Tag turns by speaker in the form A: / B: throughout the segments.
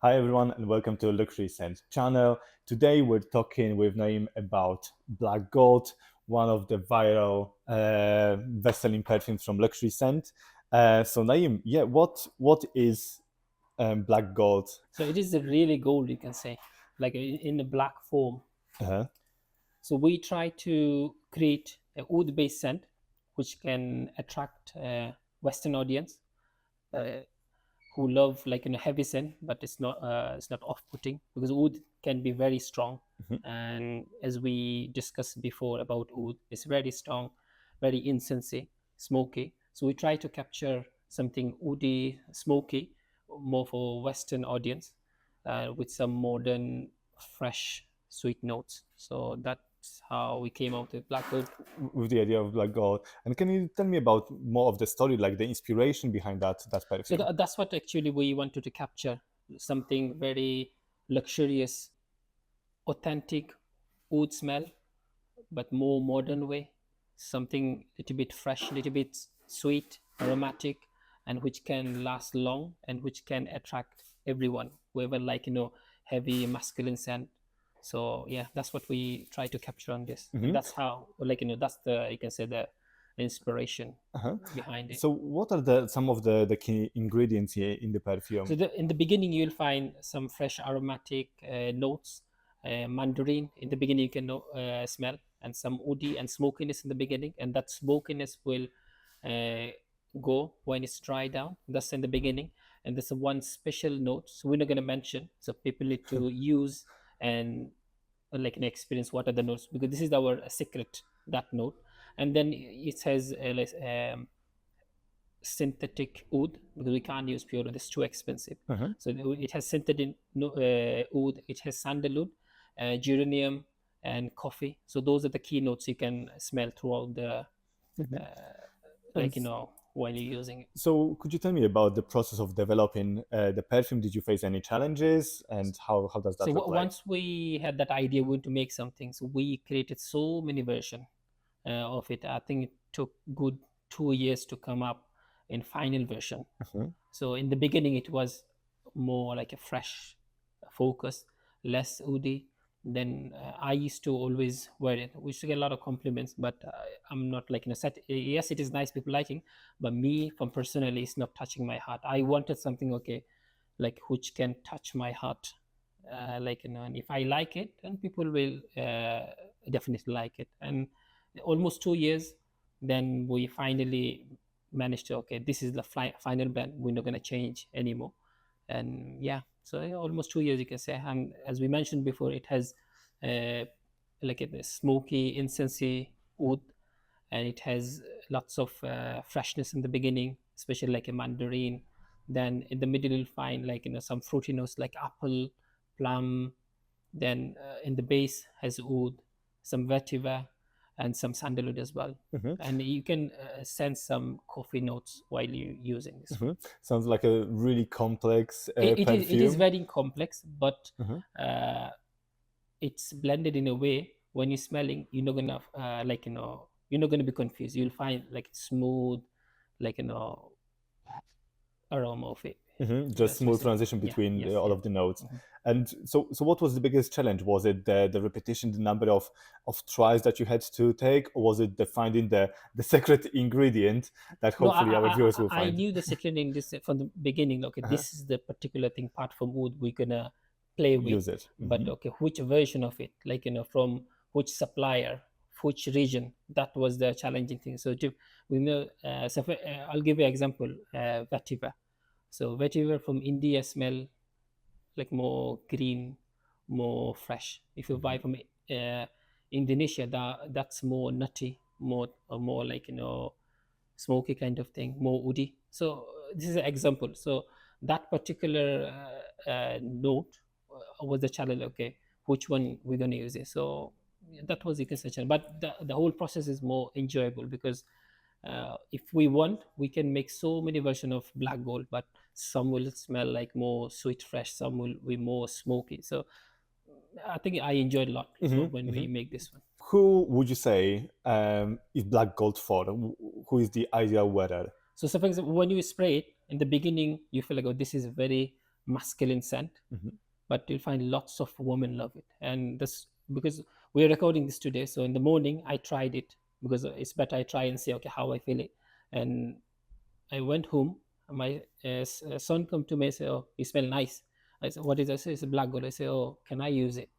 A: Hi everyone and welcome to Luxury Scent channel. Today we're talking with Nayeem about Black Gold, one of the viral best-selling perfumes from Luxury Scent. So Nayeem, what is Black Gold?
B: So it is a really gold, you can say, like in a black form.
A: Uh-huh.
B: So we try to create a oud-based scent, which can attract Western audience uh, who love heavy scent, but it's not off-putting because oud can be very strong.
A: Mhm.
B: And as we discussed before about oud, it's very strong, very incensey, smoky. So we try to capture something oody, smoky, more for Western audience, with some modern, fresh, sweet notes. So that's how we came out with Black Gold.
A: With the idea of Black Gold. And can you tell me about more of the story, like the inspiration behind that
B: So
A: perfume?
B: that's what actually we wanted to capture, something very luxurious, authentic oud smell, but more modern way, something little bit fresh, little bit sweet, aromatic, and which can last long and which can attract everyone, whoever heavy masculine scent. So yeah, that's what we try to capture on this, and
A: Mhm.
B: that's how that's the, you can say, the inspiration
A: Uh-huh.
B: behind it.
A: So what are the some of the key ingredients here in the
B: So
A: perfume?
B: in the beginning, you'll find some fresh aromatic notes, mandarin. In the beginning, you can smell, and some woody and smokiness in the beginning, and that smokiness will uh, go when it's dry down. That's in the beginning, and there's a one special note. So we're not going to mention. So people need to use and like an experience what are the notes, because this is our secret, that note. And then it says synthetic oud, because we can't use pure wood, it's too expensive.
A: Uh-huh.
B: So it has synthetic oud, it has sandalwood, geranium, and coffee. So those are the key notes you can smell throughout the
A: Mhm. And
B: like while you're using it.
A: so, could you tell me about the process of developing the perfume? Did you face any challenges, and how does
B: So
A: that look like?
B: once we had that idea, we want to make something, so we created so many version of it. I think it took good 2 years to come up in final version.
A: Mhm.
B: So in the beginning, it was more like a fresh focus, less woody. Then I used to always wear it. We used to get a lot of compliments, but I'm not like in a set. Yes, it is nice, people liking, but me, from personally, it's not touching my heart. I wanted something, okay, like which can touch my heart, and if I like it, then people will definitely like it. And almost 2 years, then we finally managed to, okay, this is the final brand, we're not going to change anymore. And yeah, so yeah, almost 2 years, you can say. And as we mentioned before, it has uh, like a smoky, incensey wood, and it has lots of freshness in the beginning, especially like a mandarin. Then in the middle, you'll find some fruity notes like apple, plum. Then in the base has oud, some vetiver, and some sandalwood as well.
A: Mhm.
B: And you can sense some coffee notes while you using this one.
A: Mhm. Sounds like a really complex
B: It is
A: perfume.
B: very complex, but
A: Mhm.
B: uh, it's blended in a way, when you're smelling, you're not gonna you're not gonna be confused. You'll find like smooth, like aroma of it.
A: Just
B: That's what
A: smooth
B: it's.
A: transition
B: Yeah,
A: between
B: yes,
A: all
B: yeah.
A: of the notes.
B: Mhm.
A: And so what was the biggest challenge? Was it the repetition, the number of tries that you had to take, or was it the finding the secret ingredient that
B: No,
A: hopefully our viewers will
B: I
A: find?
B: knew the secret in this from the beginning. Okay,
A: Uh-huh.
B: this is the particular thing, part from wood we're gonna play with.
A: Use it.
B: But okay, which version of it, from which supplier, which region, that was the challenging thing. So we know, I'll give you an example. Vetiver. So vetiver from India smell like more green, more fresh. If you buy
A: Mhm.
B: from Indonesia, that's more nutty, more like smoky kind of thing, more woody. So this is an example. So that particular note was the challenge. Okay, which one we're gonna use it? So yeah, that was the question. But the whole process is more enjoyable, because if we want, we can make so many versions of black gold, but some will smell like more sweet fresh, some will be more smoky. So I think I enjoyed a lot
A: Mhm.
B: when we
A: Mhm.
B: make this one.
A: Who would you say is Black Gold for? Who is the ideal wearer?
B: So for example, when you spray it in the beginning, you feel like, oh, this is very masculine scent,
A: Mhm.
B: but you'll find lots of women love it. And this because we're recording this today, so in the morning I tried it because it's better I try and see okay how I feel it. And I went home. My son come to me and say, "Oh, you smell nice." I said, "What is it?" I say, "It's a black gold." I say, "Oh, can I use it?"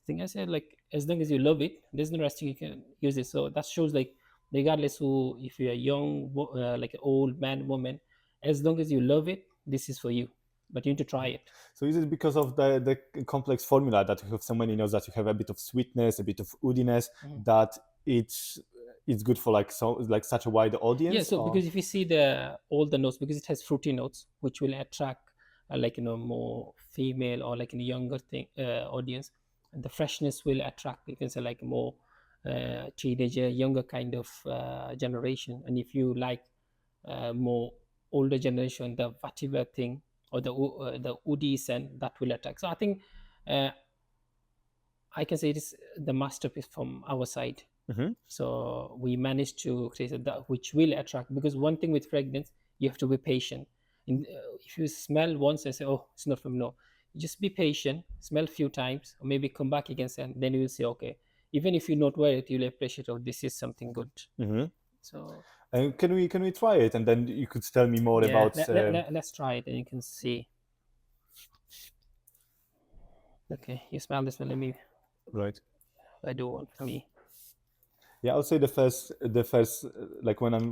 B: I said, like, as long as you love it, there's no restriction, you can use it. So that shows, like, regardless who, if you're a young, like an old man, woman, as long as you love it, this is for you. But you need to try it.
A: So is it because of the complex formula that you have so many notes that you have a bit of sweetness, a bit of woodiness, that it's it's good for like so like such a wide
B: Yeah,
A: audience?
B: so
A: Or
B: because if you see the all the notes, because it has fruity notes, which will attract like more female or like a younger thing audience, and the freshness will attract, you can say, like more teenager, younger kind of generation. And if you like more older generation, the vetiver thing or the woody scent, that will attract. So I think uh, I can say it is the masterpiece from our side.
A: Mhm.
B: So we managed to create that which will attract, because one thing with fragrance, you have to be patient. If you smell once and say, "Oh, it's not from," no, just be patient, smell a few times, or maybe come back again, and then you will say, okay, even if you not wear it, you'll appreciate, oh, this is something good.
A: Mhm.
B: So
A: And can we try it, and then you could tell me more
B: yeah,
A: about
B: let's try it and you can see. Okay, you smell this one, let me,
A: right.
B: I do one for me.
A: Yeah, I would say the first like
B: Mhm.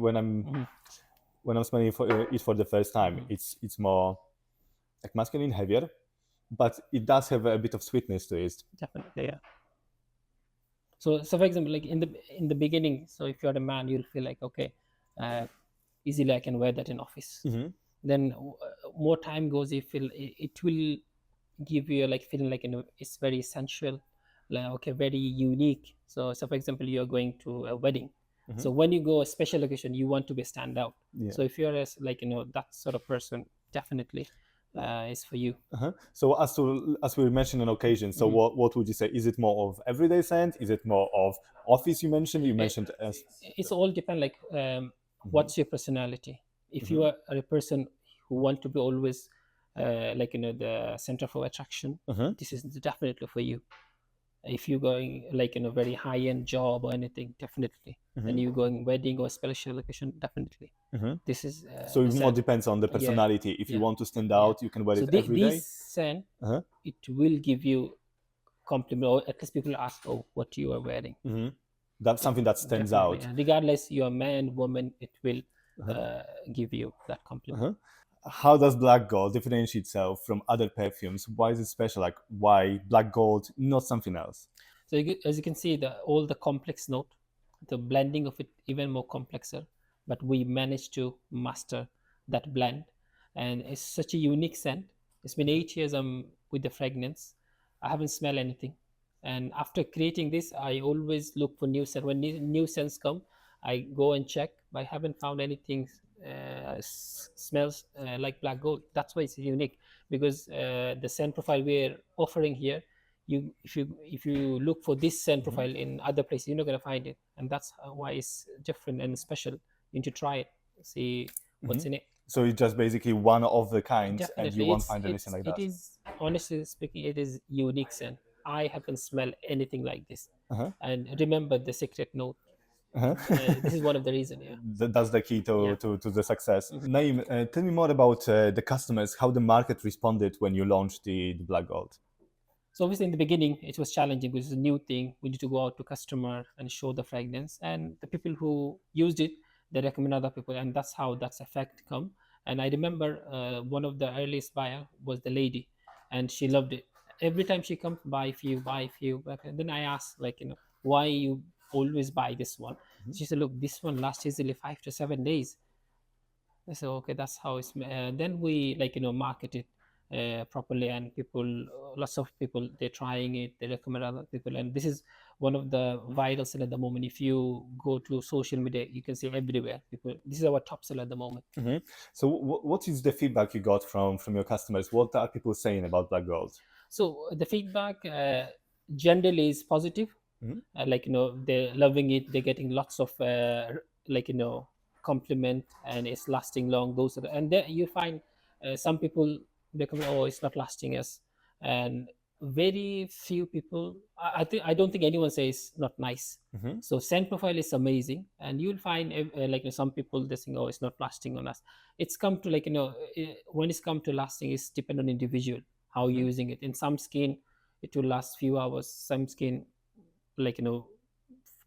A: when I'm smelling it for the first time,
B: Mhm.
A: it's more like masculine, heavier, but it does have a bit of sweetness to it.
B: Definitely, yeah. So for example, like in the beginning, so if you're a man, you'll feel like, okay, uh, easily I can wear that in office.
A: Mhm.
B: Then more time goes, you feel it will give you like feeling like, it's very sensual, like, okay, very unique. So for example, you're going to a wedding,
A: Mhm.
B: so when you go a special occasion, you want to be stand out.
A: Yeah.
B: So if you're as like, that sort of person, definitely is for you.
A: Uh-huh. So as we mentioned on occasion, so
B: Mhm.
A: what would you say? Is it more of everyday scent? Is it more of office? You
B: it,
A: mentioned as.
B: it's all depend, like,
A: Mhm.
B: what's your personality. If you
A: Mhm.
B: are a person who want to be always like, the center of attraction,
A: Mhm.
B: this is definitely for you. If you're going like in a very high-end job or anything, definitely. And
A: Mhm.
B: you're going wedding or special occasion, definitely,
A: Mhm.
B: this is
A: So
B: the
A: it more
B: scent.
A: depends on the
B: Yeah,
A: personality. If you
B: yeah,
A: want to stand
B: yeah.
A: out, you can wear
B: So
A: it every
B: this
A: day.
B: scent,
A: Uh-huh.
B: it will give you compliment, or at least people ask, oh, what you are wearing.
A: Mhm. That's something that stands
B: Definitely,
A: out.
B: and regardless you're man, woman, it will
A: Uh-huh.
B: give you that compliment.
A: Uh-huh. How does black gold differentiate itself from other perfumes? Why is it special? Like why black gold, not something else?
B: So as you can see, the all the complex note, the blending of it even more complexer, but we managed to master that blend, and it's such a unique scent. It's been 8 years with the fragrance. I haven't smelled anything, and after creating this, I always look for new scent. When new scents come, I go and check, but I haven't found anything smells like black gold. That's why it's unique, because the scent profile we're offering here, you if you look for this scent
A: Mhm.
B: profile in other places, you're not going to find it. And that's why it's different and special. You need to try it, see what's
A: Mhm.
B: in it.
A: So it's just basically one of the kinds, and you
B: Definitely,
A: won't find anything like
B: it
A: that.
B: is, honestly speaking, it is unique scent. I haven't smelled anything like this.
A: Uh-huh.
B: And remember the secret note.
A: Uh-huh.
B: This is one of the reason. Yeah,
A: That's the key
B: yeah.
A: to the success.
B: Mhm.
A: Naeem, tell me more about the customers, how the market responded when you launched the Black Gold.
B: So obviously in the beginning it was challenging because it's a new thing. We need to go out to customer and show the fragrance, and the people who used it, they recommend other people, and that's how that's effect come. And I remember one of the earliest buyer was the lady, and she loved it. Every time she comes, buy a few, buy a few. And then I asked, like, why you always buy this one?
A: Mhm.
B: She said, look, this one lasts easily 5 to 7 days. I said, okay, that's how it's. Then we, like, market it properly, and people, lots of people, they're trying it. They recommend other people, and this is one of the viral sell at the moment. If you go to social media, you can see everywhere. People, this is our top seller at the moment.
A: Mhm. So what is the feedback you got from your customers? What are people saying about Black Gold?
B: So the feedback generally is positive.
A: Mhm.
B: Like, they're loving it. They're getting lots of like, compliment, and it's lasting long. Those are, and there you find some people. they come, oh, it's not lasting us. And very few people, I don't think anyone says not nice.
A: Mm-hmm.
B: So scent profile is amazing, and you'll find like some people they think, oh, it's not lasting on us. It's come to like when it's come to lasting, it's depend on individual how you're using it. In some skin it will last few hours, some skin like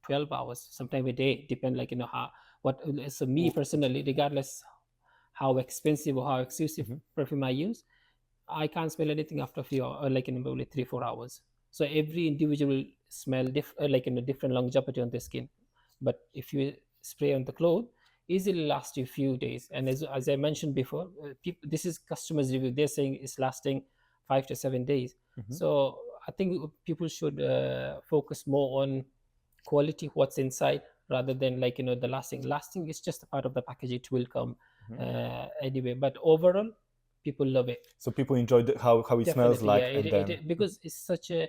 B: 12 hours, sometime a day, depend like how what. So me personally, regardless how expensive or how exclusive
A: Mm-hmm.
B: perfume I use, I can't smell anything after a few hours, like in probably 3 4 hours. So every individual smell like in a different longevity on the skin. But if you spray on the cloth, easily last you a few days. And as I mentioned before, people, this is customers review. They're saying it's lasting 5 to 7 days.
A: Mm-hmm.
B: So I think people should focus more on quality, what's inside, rather than like the lasting is just a part of the package, it will come anyway. But overall people love it.
A: So people enjoy how it smells
B: Definitely, yeah.
A: like, and then.
B: Because it's such a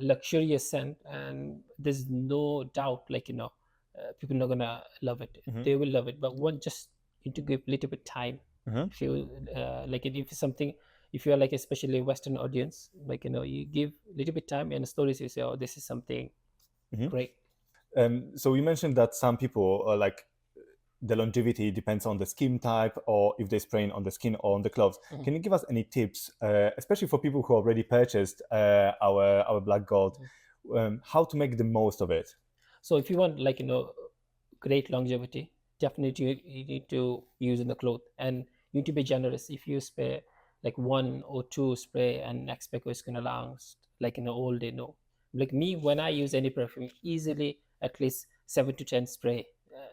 B: luxurious scent, and there's no doubt like people are not gonna love it.
A: Mm-hmm.
B: They will love it, but one just need to give a little bit time.
A: Mm-hmm.
B: If you like it, if it's something, if you are like especially Western audience, like you give a little bit time and stories, you say, oh, this is something
A: Mm-hmm.
B: great.
A: So you mentioned that some people like the longevity depends on the skin type, or if they're spraying on the skin or on the clothes.
B: Mhm.
A: Can you give us any tips, especially for people who already purchased our black gold, how to make the most of it?
B: So if you want like great longevity, definitely you need to use in the cloth, and you need to be generous. If you spray like 1 or 2 spray and expect it's gonna last like all day, no. Like me, when I use any perfume, easily at least 7 to 10 spray,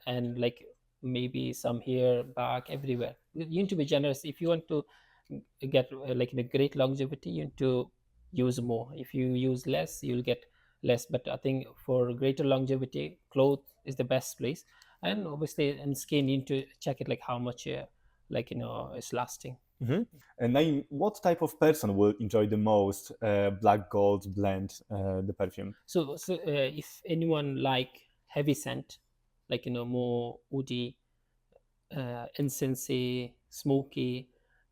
B: and like maybe some here, back, everywhere. You need to be generous if you want to get like great longevity. You need to use more. If you use less, you'll get less. But I think for greater longevity, cloth is the best place. And obviously in skin, you need to check it like how much like it's lasting.
A: Mm-hmm. And Naeem, what type of person will enjoy the most black gold blend, the perfume?
B: So if anyone like heavy scent, like more woody, incensey, smoky,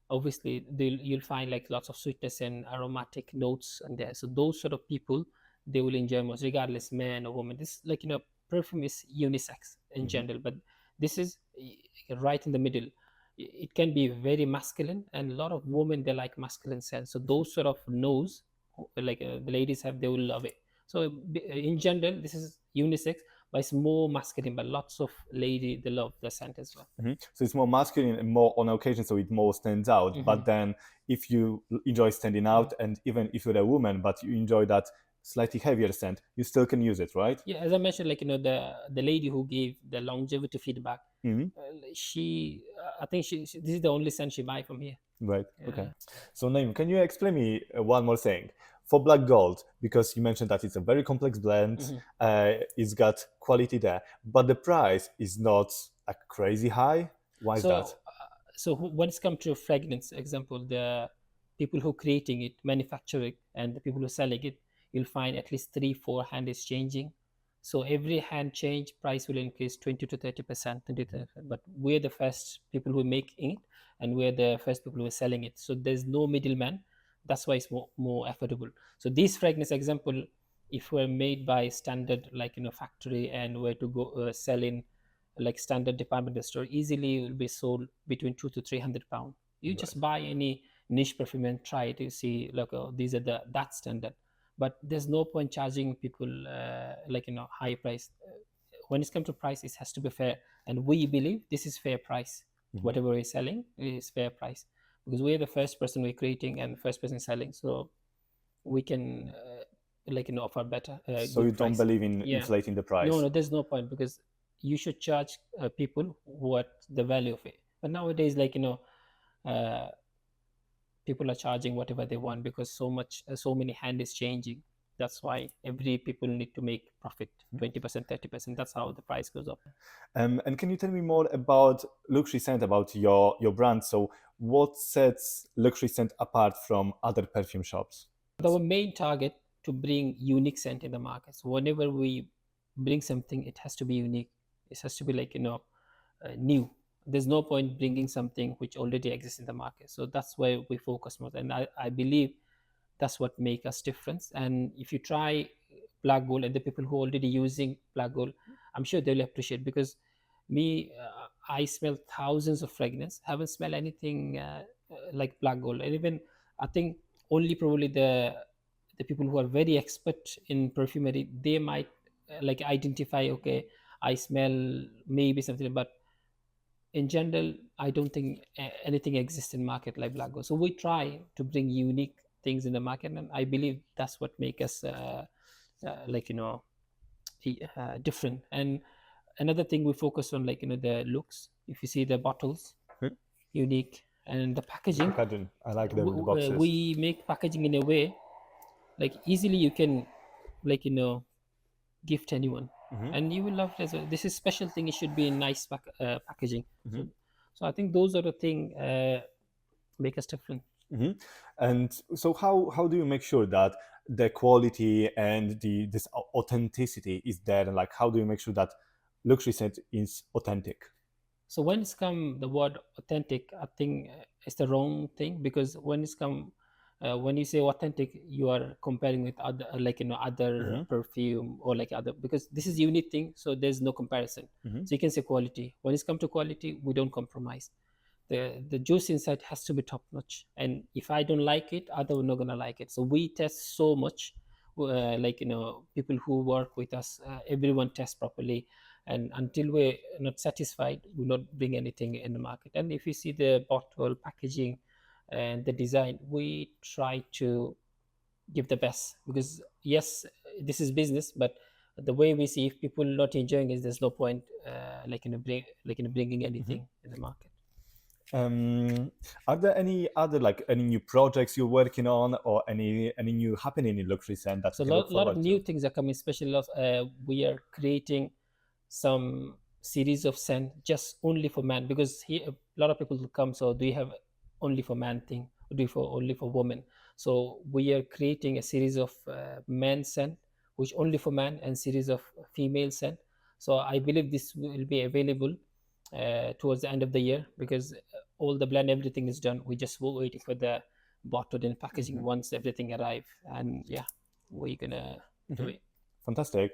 B: obviously you'll find like lots of sweetness and aromatic notes in there. So those sort of people, they will enjoy most, regardless man or woman. This like perfume is unisex in
A: Mm-hmm.
B: general, but this is right in the middle. It can be very masculine, and a lot of women they like masculine scent. So those sort of nose, like the ladies have, they will love it. So in general, this is unisex, but it's more masculine. But lots of lady they love the scent as well.
A: Mm-hmm. So it's more masculine and more on occasion, so it more stands out.
B: Mm-hmm.
A: But then, if you enjoy standing out, and even if you're a woman, but you enjoy that slightly heavier scent, you still can use it, right?
B: Yeah, as I mentioned, like the lady who gave the longevity feedback,
A: Mm-hmm.
B: she I think this is the only scent she buy from here.
A: Right.
B: Yeah.
A: Okay. So, Naeem, can you explain me one more thing for black gold? Because you mentioned that it's a very complex blend.
B: Mm-hmm.
A: It's got quality there, but the price is not like crazy high. Why is
B: So
A: that?
B: when it's come to fragrance, example, the people who creating it, manufacture it, and the people who selling it, you'll find at least 3 4 hand is changing. So every hand change, price will increase 20 to 30%. But we're the first people who make it, and we're the first people who are selling it. So there's no middleman. That's why it's more affordable. So these fragrance, example, if we're made by standard like factory and were to go sell in like standard department store, easily will be sold between 2 to 300 pound. You
A: Right.
B: just buy any niche perfume and try to see like, oh, these are that standard. But there's no point charging people like high price. When it's come to price, it has to be fair, and we believe this is fair price.
A: Mm-hmm.
B: Whatever we're selling is fair price, because we're the first person we're creating and the first person selling, so we can like offer better
A: So
B: good
A: you don't
B: price.
A: believe in
B: Yeah.
A: inflating the price?
B: No, there's no point, because you should charge people what the value of it. But nowadays, like uh, people are charging whatever they want, because so many hand is changing. That's why every people need to make profit, 20%, 30%. That's how the price goes up.
A: And can you tell me more about luxury scent, about your brand? So what sets luxury scent apart from other perfume shops?
B: Our main target to bring unique scent in the market. So whenever we bring something, it has to be unique. It has to be like new. there's no point bringing something which already exists in the market. So that's where we focus more, and I believe that's what make us difference. And if you try black gold and the people who are already using black gold, I'm sure they'll appreciate. Because me, I smell thousands of fragrance, haven't smelled anything like black gold. And even I think only probably the people who are very expert in perfumery, they might like identify, okay, I smell maybe something. But in general, I don't think anything exists in market like black gold. So we try to bring unique things in the market, and I believe that's what make us like different. And another thing we focus on, like the looks. If you see the bottles,
A: Hmm?
B: unique, and the packaging.
A: Packaging. I like the boxes.
B: We make packaging in a way like easily you can like gift anyone, and you will love it as well. This is special thing, it should be in nice packaging. So I think those are the thing make us different.
A: And so how do you make sure that the quality and this authenticity is there, and like how do you make sure that luxury scent is authentic?
B: So when it's come the word authentic, I think it's the wrong thing. Because when it's come when you say authentic, you are comparing with other other perfume or like other, because this is unique thing, so there's no comparison. So you can say quality. When it's come to quality, we don't compromise. The juice inside has to be top notch, and if I don't like it, other not gonna like it. So we test so much. People who work with us, everyone tests properly, and until we're not satisfied, we not bring anything in the market. And if you see the bottle packaging and the design, we try to give the best. Because yes, this is business, but the way we see, if people not enjoying it, there's no point bringing anything in the market.
A: Are there any other, like any new projects you're working on, or any new happening in luxury scent that
B: So
A: we can look
B: lot of
A: forward
B: new
A: to?
B: things are coming, especially we are creating some series of scent just only for man. Because here a lot of people will come, so do you have only for man thing, or do you for only for women? So we are creating a series of men scent which only for man, and series of female scent. So I believe this will be available towards the end of the year. Because all the blend, everything is done, we just waiting for the bottled and packaging. Once everything arrive, and yeah, we're gonna do it.
A: Fantastic.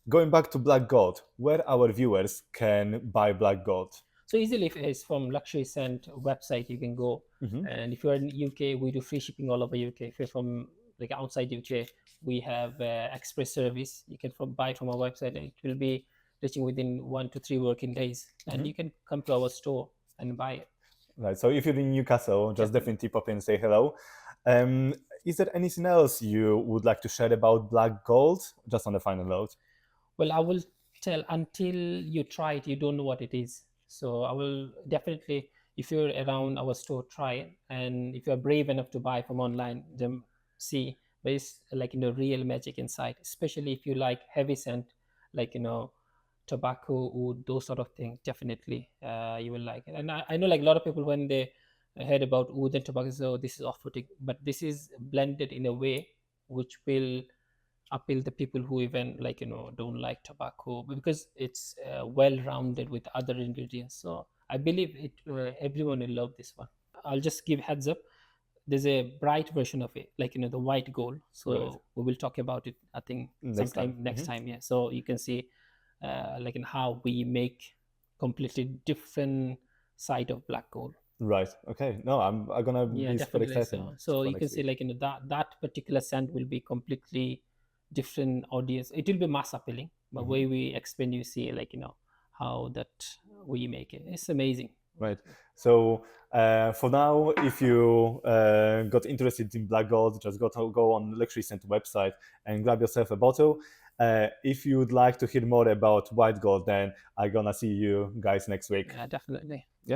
A: Going back to black gold, where our viewers can buy black gold?
B: So easily, if it's from luxury scent website, you can go. And if you're in UK, we do free shipping all over UK. If you're from like outside UK, we have express service. You can buy from our website, and it will be reaching within 1 to 3 working days. And you can come to our store and buy it.
A: Right. So if you're in Newcastle, just definitely pop in and say hello. Is there anything else you would like to share about black gold? Just on the final note.
B: Well, I will tell, until you try it, you don't know what it is. So I will definitely, if you're around our store, try it. And if you're brave enough to buy from online, then see. But it's like real magic inside. Especially if you like heavy scent, like tobacco, wood, those sort of things. Definitely, you will like it. And I know like a lot of people, when they heard about wood and tobacco, so this is off-putting. But this is blended in a way which will appeal the people who even don't like tobacco, because it's well rounded with other ingredients. So I believe it everyone will love this one. I'll just give heads up, there's a bright version of it, like the white gold. So
A: Right.
B: we will talk about it, I think,
A: Next
B: sometime
A: time.
B: next time. Yeah, so you can see like in how we make completely different side of black gold.
A: Right. Okay. No, I'm gonna
B: Yeah,
A: be super
B: definitely.
A: excited
B: So
A: for
B: you can
A: next
B: see
A: week.
B: like that particular scent will be completely different audience. It will be mass appealing, but way we explain, you see like how that we make it. It's amazing.
A: Right. So for now, if you got interested in black gold, just go on Luxury Scent website and grab yourself a bottle. If you would like to hear more about white gold, then I'm gonna see you guys next week.
B: Yeah, definitely.
A: Yeah.